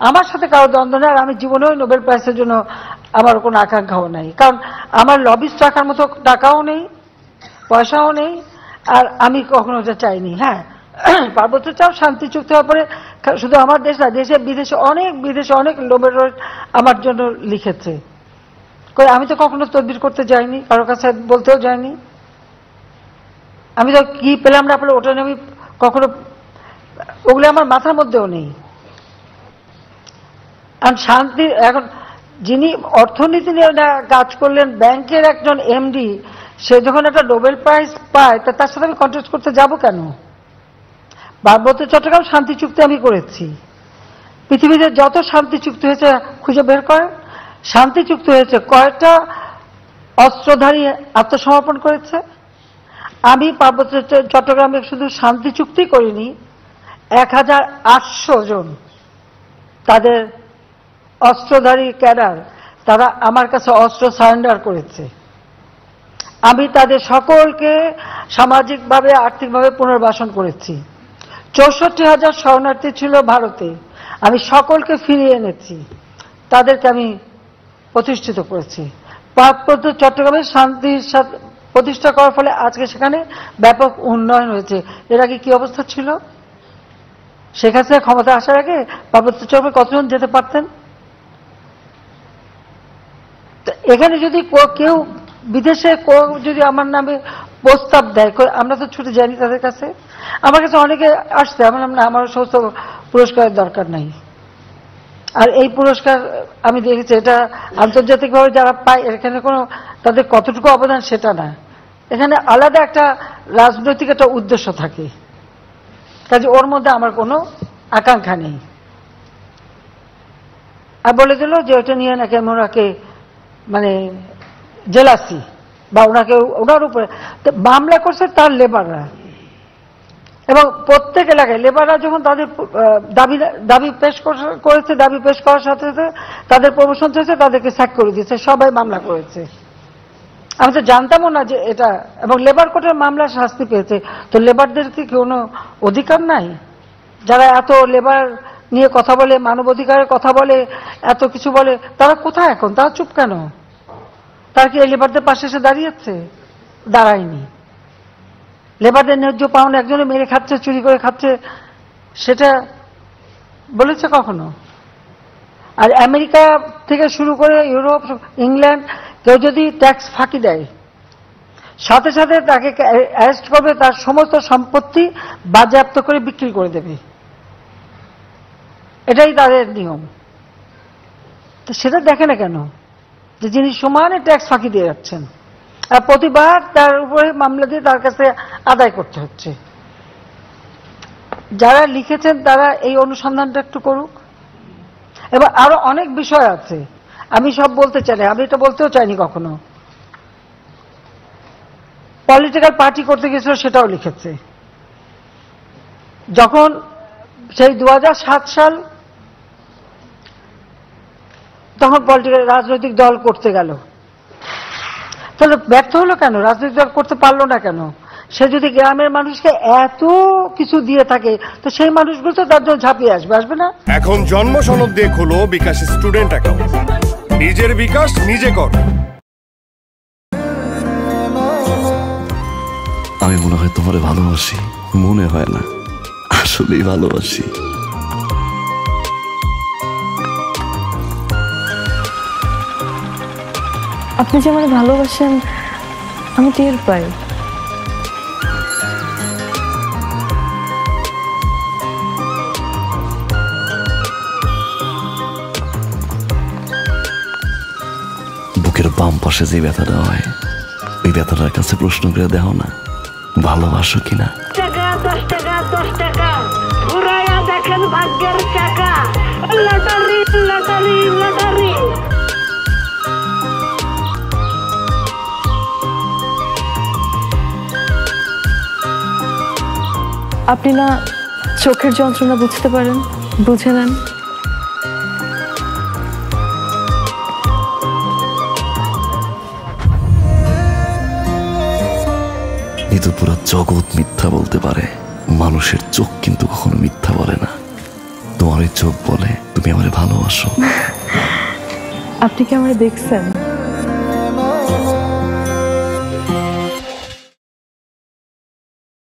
আমার সাথে কারো দ্বন্দ্ব নেই, আর আমি জীবনেও নোবেল প্রাইজের জন্য আমার কোনো আকাঙ্ক্ষাও নাই, কারণ আমার লবিস্ট রাখার মতো টাকাও নেই, পয়সাও নেই, আর আমি কখনো এটা চাইনি। হ্যাঁ, পার্বত্য চাপ শান্তি চুক্তি হওয়ার পরে শুধু আমার দেশ না, দেশে বিদেশে অনেক নোবেল আমার জন্য লিখেছে, আমি তো কখনো তদবির করতে যাইনি, কারোর কাছে বলতেও যাইনি। আমি তো কি পেলাম না পেলে ওটা নিয়ে আমি কখনো, ওগুলো আমার মাথার মধ্যেও নেই। আর শান্তি, এখন যিনি অর্থনীতি নিয়ে কাজ করলেন, ব্যাংকের একজন এমডি, সে যখন একটা নোবেল প্রাইজ পায়, তার সাথে আমি কন্টেস্ট করতে যাব কেন? পার্বত্য চট্টগ্রাম শান্তি চুক্তি আমি করেছি। পৃথিবীতে যত শান্তি চুক্তি হয়েছে খুঁজে বের করেন, শান্তি চুক্তি হয়েছে কয়েকটা অস্ত্রধারী আত্মসমর্পণ করেছে। আমি পার্বত্য চট্টগ্রামে শুধু শান্তি চুক্তি করিনি, 1800 জন তাদের অস্ত্রধারী ক্যাডার, তারা আমার কাছে অস্ত্র সারেন্ডার করেছে। আমি তাদের সকলকে সামাজিকভাবে আর্থিকভাবে পুনর্বাসন করেছি। 64,000 শরণার্থী ছিল ভারতে, আমি সকলকে ফিরিয়ে এনেছি, তাদেরকে আমি প্রতিষ্ঠিত করেছি। পার্বত্য চট্টগ্রামে শান্তি প্রতিষ্ঠা করার ফলে আজকে সেখানে ব্যাপক উন্নয়ন হয়েছে। এর আগে কি অবস্থা ছিল? শেখ হাসিনা ক্ষমতা আসার আগে পার্বত্য চট্টগ্রামে কতজন যেতে পারতেন? এখানে যদি কেউ বিদেশে যদি আমার নামে প্রস্তাব দেয়, আমরা তো ছুটে যাইনি তাদের কাছে। আমার কাছে অনেকে আসছে, আমি বললাম না, আমার সমস্ত পুরস্কারের দরকার নাই। আর এই পুরস্কার আমি দেখেছি, এটা আন্তর্জাতিকভাবে যারা পায়, এখানে কোনো তাদের কতটুকু অবদান সেটা না, এখানে আলাদা একটা রাজনৈতিক একটা উদ্দেশ্য থাকে, কাজে ওর মধ্যে আমার কোনো আকাঙ্ক্ষা নেই। আর বলে দিল যে ওটা নিয়ে নাকি আমি ওনাকে মানে জেলাসি বা ওনার উপরে মামলা করছে তার লেবাররা, এবং প্রত্যেক এলাকায় লেবাররা যখন তাদের দাবি পেশ করেছে, দাবি পেশ করার সাথে সাথে তাদের প্রমোশন হয়েছে, তাদেরকে স্যাক করে দিয়েছে, সবাই মামলা করেছে। আমি তো জানতামও না যে এটা, এবং লেবার কোর্টের মামলা শাস্তি পেয়েছে। তো লেবারদের কি কোনো অধিকার নাই? যারা এত লেবার নিয়ে কথা বলে, মানবাধিকারের কথা বলে, এত কিছু বলে, তারা কোথায় এখন? তারা চুপ কেন? তারা কি এই লেবারদের পাশে এসে দাঁড়িয়েছে? দাঁড়ায়নি। লেবারদের ন্যায্য পাওনা একজনে মেরে খাচ্ছে, চুরি করে খাচ্ছে, সেটা বলেছে কখনো? আর আমেরিকা থেকে শুরু করে ইউরোপ, ইংল্যান্ড, কেউ যদি ট্যাক্স ফাঁকি দেয়, সাথে সাথে তাকে অ্যারেস্ট করবে, তার সমস্ত সম্পত্তি বাজেয়াপ্ত করে বিক্রি করে দেবে, এটাই তাদের নিয়ম। তো সেটা দেখে না কেন যে যিনি সমানে ট্যাক্স ফাঁকি দিয়ে যাচ্ছেন, আর প্রতিবার তার উপরে মামলা দিয়ে তার কাছে আদায় করতে হচ্ছে। যারা লিখেছেন তারা এই অনুসন্ধানটা একটু করুক। এবার আরো অনেক বিষয় আছে, আমি সব বলতে চাই না, আমি এটা বলতেও চাইনি কখনো। পলিটিক্যাল পার্টি করতে গেছিল, সেটাও লিখেছে। যখন সেই 2007 সাল, তখন পলিটিক্যাল রাজনৈতিক দল করতে গেল, তাহলে ব্যর্থ হলো কেন? রাজনৈতিক দল করতে পারলো না কেন? সে যদি গ্রামের মানুষকে এত কিছু দিয়ে থাকে, তো সেই মানুষগুলো তো তার জন্য ঝাঁপিয়ে আসবে না? এখন জন্ম সনদ দিয়ে খোলো বিকাশ স্টুডেন্ট অ্যাকাউন্ট, নিজের বিকাশ নিজে কর। আমি মনে হয় তোমারে ভালোবাসি, মনে হয় না, আসলেই ভালোবাসি। আপনি যে আমাকে ভালোবাসেন আমি টের পাই। বুকের বাম পাশে যে ব্যথাটা হয়, ওই ব্যথাটার কাছে প্রশ্ন করে দেখো না, ভালোবাসো কিনা। টাকা 10 টাকা 10 টাকা ঘুরাইয়া দেখেন ভাগ্যের চাকা, লটারি লটারি লটারি। আপনি না চোখের যন্ত্রণা বুঝতে পারেন, বুঝে নেন। কিন্তু পুরো জগৎ মিথ্যা বলতে পারে, মানুষের চোখ কিন্তু কখনো মিথ্যা বলে না। তোমার তোমার ওই চোখ বলে তুমি আমারে ভালোবাসো। আপনি কি আমায় দেখছেন?